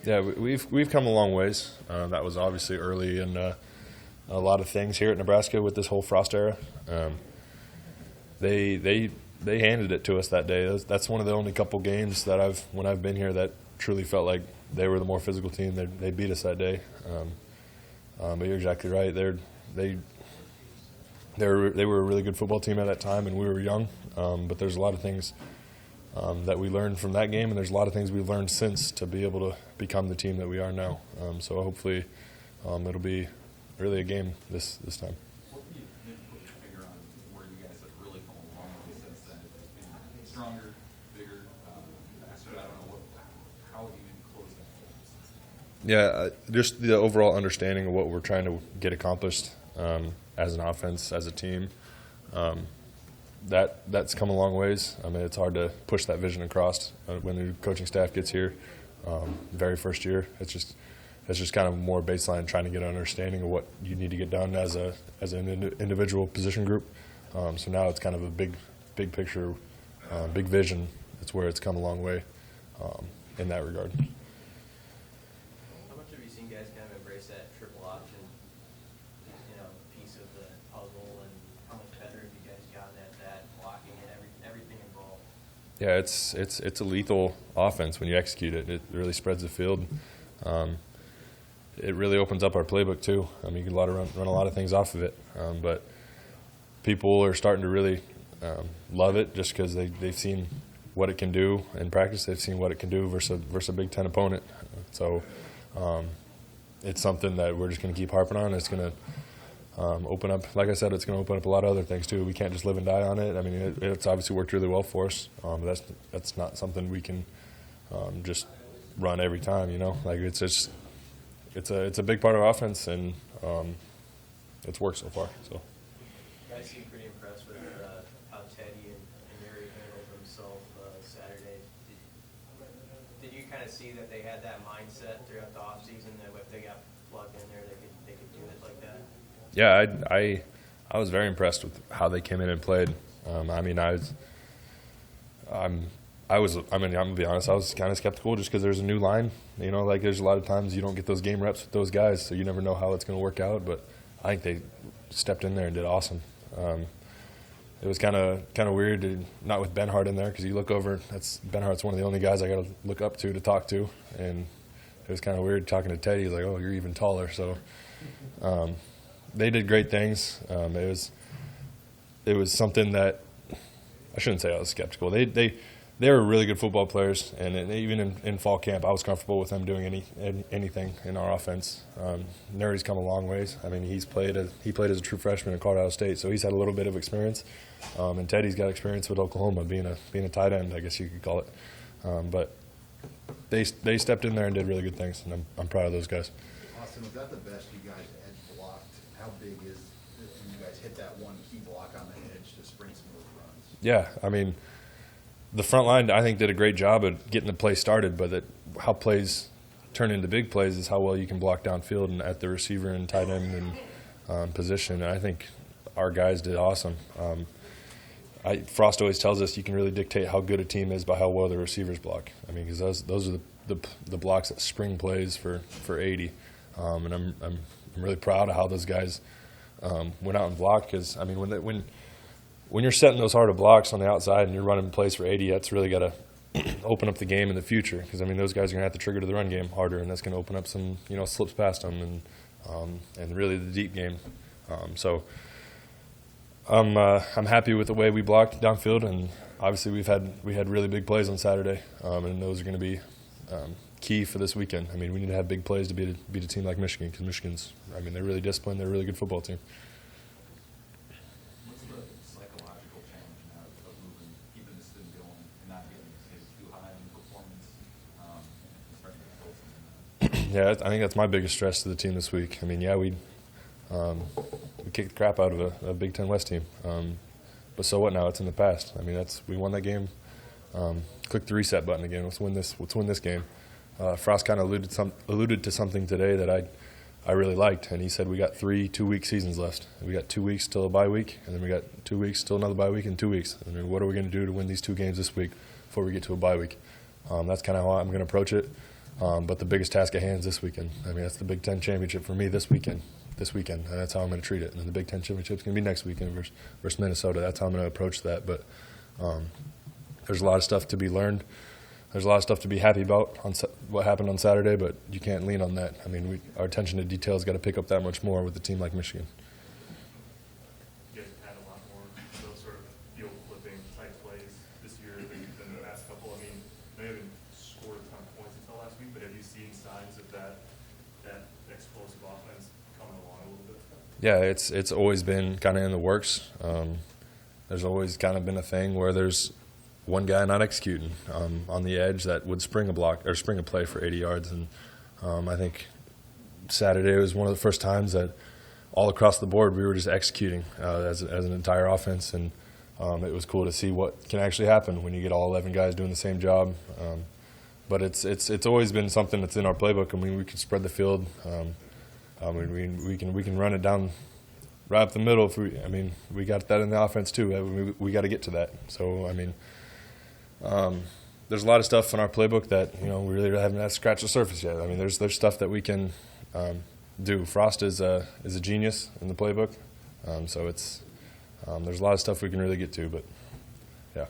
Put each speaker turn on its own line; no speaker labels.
Yeah, we've come a long ways. That was obviously early in a lot of things here at Nebraska with this whole Frost era. They handed it to us that day. That's one of the only couple games that when I've been here that truly felt like they were the more physical team. They beat us that day. But you're exactly right. They were a really good football team at that time, and we were young. But there's a lot of things that we learned from that game, and there's a lot of things we've learned since to be able to become the team that we are now. So hopefully it'll be really a game this time.
What would you put your finger on where you guys have really come along since then? It's been stronger, bigger, faster. I don't know. How would you even close that?
Yeah, just the overall understanding of what we're trying to get accomplished as an offense, as a team. That's come a long ways. I mean, it's hard to push that vision across when the coaching staff gets here. Very first year, it's just kind of more baseline, trying to get an understanding of what you need to get done as an individual position group. So now it's kind of a big picture, big vision. It's where it's come a long way in that regard.
How much have you seen guys kind of embrace that triple option, piece of the puzzle, and how much better have you guys gotten at that, blocking and everything involved?
Yeah, it's a lethal offense when you execute it. It really spreads the field. It really opens up our playbook too. I mean, you can run a lot of things off of it. But people are starting to really love it just because they've seen what it can do in practice. They've seen what it can do versus a Big Ten opponent. So it's something that we're just going to keep harping on. It's going to open up, like I said, it's going to open up a lot of other things too. We can't just live and die on it. I mean, it's obviously worked really well for us. That's not something we can just run every time. Like it's a big part of our offense, and it's worked so far. So.
You guys seem pretty impressed with how Teddy and Mary handled themselves Saturday. Did you kind of see that they had that mindset throughout the offseason that if they got plugged in there, they could do it like that?
Yeah, I was very impressed with how they came in and played. I'm gonna be honest, I was kind of skeptical just because there's a new line. Like there's a lot of times you don't get those game reps with those guys, so you never know how it's going to work out. But I think they stepped in there and did awesome. It was kind of weird, not with Benhart in there, because you look over, Benhart's one of the only guys I got to look up to talk to, and it was kind of weird talking to Teddy. He's like, "Oh, you're even taller." So they did great things. It was something that I shouldn't say I was skeptical. They were really good football players, and even in fall camp, I was comfortable with them doing anything in our offense. Nerdy's come a long ways. I mean, he played as a true freshman at Colorado State, so he's had a little bit of experience. And Teddy's got experience with Oklahoma, being a tight end, I guess you could call it. But they stepped in there and did really good things, and I'm proud of those guys.
Austin, was that the best you guys edge blocked? How big is it when you guys hit that one key block on the edge to spring some of those runs?
Yeah, I mean, the front line, I think, did a great job at getting the play started, but how plays turn into big plays is how well you can block downfield and at the receiver and tight end and position. And I think our guys did awesome. Frost always tells us you can really dictate how good a team is by how well the receivers block. I mean, because those are the blocks that spring plays for 80. And I'm really proud of how those guys went out and blocked, because, I mean, when you're setting those harder blocks on the outside and you're running plays for 80, that's really got to open up the game in the future, because, I mean, those guys are going to have to trigger to the run game harder, and that's going to open up some, slips past them and really the deep game. So I'm happy with the way we blocked downfield, and obviously we had really big plays on Saturday, and those are going to be key for this weekend. I mean, we need to have big plays to beat a team like Michigan, because Michigan's, I mean, they're really disciplined. They're a really good football team. Yeah, I think that's my biggest stress to the team this week. I mean, yeah, we kicked the crap out of a Big Ten West team, but so what now? It's in the past. I mean, we won that game. Click the reset button again. Let's win this game. Frost kind of alluded to something today that I really liked, and he said we got 3 2-week seasons left. We got 2 weeks till a bye week, and then we got 2 weeks till another bye week, and 2 weeks. I mean, what are we going to do to win these 2 games this week before we get to a bye week? That's kind of how I'm going to approach it. But the biggest task at hand is this weekend. I mean, that's the Big Ten championship for me this weekend, and that's how I'm going to treat it. And then the Big Ten championship's going to be next weekend versus Minnesota. That's how I'm going to approach that. But there's a lot of stuff to be learned. There's a lot of stuff to be happy about on what happened on Saturday, but you can't lean on that. I mean, our attention to detail has got to pick up that much more with a team like Michigan.
You guys have had a lot more of those sort of field flipping type plays this year than the past couple. I mean, they haven't scored a ton of points until last week, but have you seen signs of that explosive offense coming along a little bit?
Yeah, it's always been kind of in the works. There's always kind of been a thing where there's one guy not executing on the edge that would spring a block or spring a play for 80 yards. And I think Saturday was one of the first times that all across the board we were just executing as an entire offense. And it was cool to see what can actually happen when you get all 11 guys doing the same job. But it's always been something that's in our playbook. I mean, we can spread the field. I mean, we can run it down right up the middle. We got that in the offense too. We got to get to that. So I mean, there's a lot of stuff in our playbook that we really haven't scratched the surface yet. I mean, there's stuff that we can do. Frost is a genius in the playbook, so there's a lot of stuff we can really get to. But yeah.